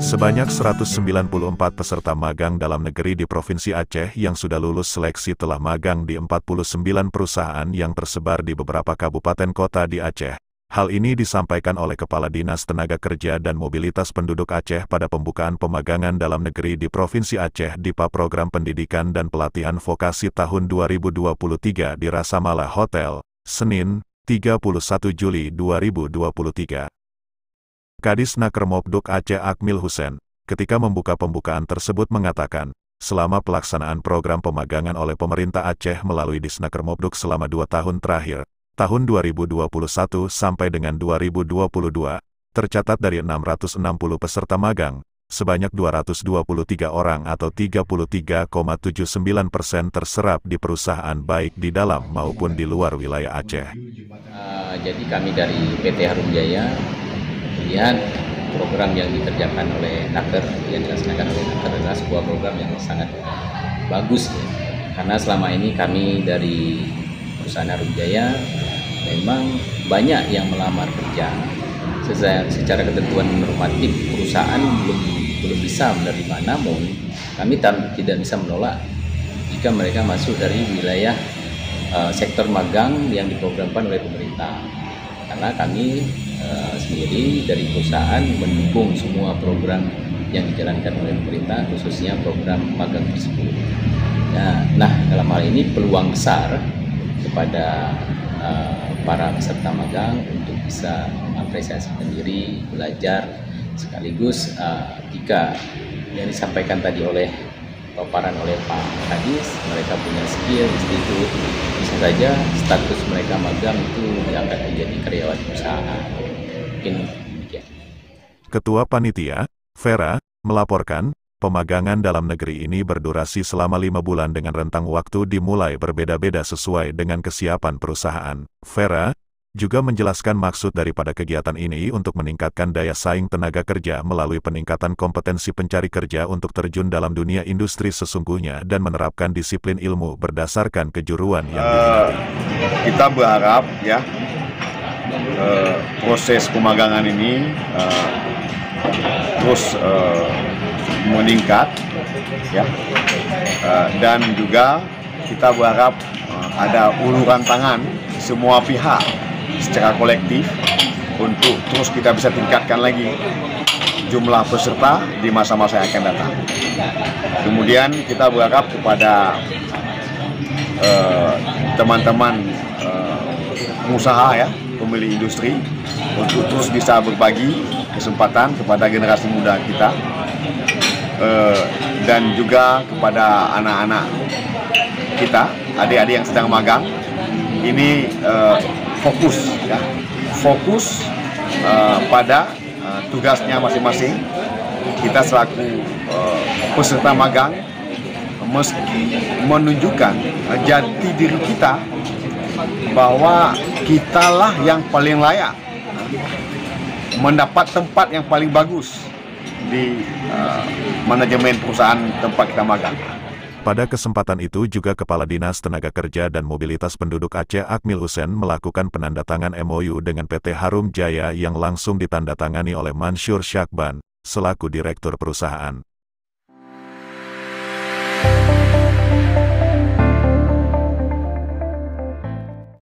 Sebanyak 194 peserta magang dalam negeri di Provinsi Aceh yang sudah lulus seleksi telah magang di 49 perusahaan yang tersebar di beberapa kabupaten kota di Aceh. Hal ini disampaikan oleh Kepala Dinas Tenaga Kerja dan Mobilitas Penduduk Aceh pada pembukaan pemagangan dalam negeri di Provinsi Aceh DIPA Program Pendidikan dan Pelatihan Vokasi tahun 2023 di Rasa Mala Hotel, Senin, 31 Juli 2023. Kadisnaker Mopduk Aceh Akmil Hussein, ketika membuka pembukaan tersebut mengatakan, selama pelaksanaan program pemagangan oleh pemerintah Aceh melalui Disnaker Mopduk selama 2 tahun terakhir, tahun 2021 sampai dengan 2022, tercatat dari 660 peserta magang, sebanyak 223 orang atau 33,79% terserap di perusahaan baik di dalam maupun di luar wilayah Aceh. Jadi kami dari PT Harum Jaya melihat program yang dikerjakan oleh Naker, yang dilaksanakan oleh Naker adalah sebuah program yang sangat bagus ya. Karena selama ini kami dari perusahaan Harum Jaya memang banyak yang melamar kerja secara ketentuan normatif perusahaan belum bisa menerima, namun kami tidak bisa menolak jika mereka masuk dari wilayah sektor magang yang diprogramkan oleh pemerintah. Karena kami sendiri dari perusahaan mendukung semua program yang dijalankan oleh pemerintah, khususnya program magang tersebut. Nah, dalam hal ini peluang besar kepada para peserta magang untuk bisa mengapresiasikan diri, belajar, sekaligus jika yang disampaikan tadi oleh paparan oleh Pak Kadis, mereka punya skill, institut, bisa saja status mereka magang itu diangkat menjadi karyawan perusahaan. Mungkin demikian. Ketua Panitia, Vera, melaporkan, pemagangan dalam negeri ini berdurasi selama 5 bulan dengan rentang waktu dimulai berbeda-beda sesuai dengan kesiapan perusahaan. Vera juga menjelaskan maksud daripada kegiatan ini untuk meningkatkan daya saing tenaga kerja melalui peningkatan kompetensi pencari kerja untuk terjun dalam dunia industri sesungguhnya dan menerapkan disiplin ilmu berdasarkan kejuruan yang diminati. Kita berharap ya proses pemagangan ini terus meningkat ya, dan juga kita berharap ada uluran tangan semua pihak secara kolektif untuk terus kita bisa tingkatkan lagi jumlah peserta di masa-masa yang akan datang. Kemudian kita berharap kepada teman-teman pengusaha ya, pemilik industri untuk terus bisa berbagi kesempatan kepada generasi muda kita, dan juga kepada anak-anak kita, adik-adik yang sedang magang. Ini fokus pada tugasnya masing-masing. Kita selaku peserta magang meski menunjukkan jati diri kita bahwa kitalah yang paling layak mendapat tempat yang paling bagus di manajemen perusahaan tempat kita magang. Pada kesempatan itu juga Kepala Dinas Tenaga Kerja dan Mobilitas Penduduk Aceh Akmil Hussein melakukan penandatangan MOU dengan PT Harum Jaya yang langsung ditandatangani oleh Mansyur Syakban, selaku Direktur Perusahaan.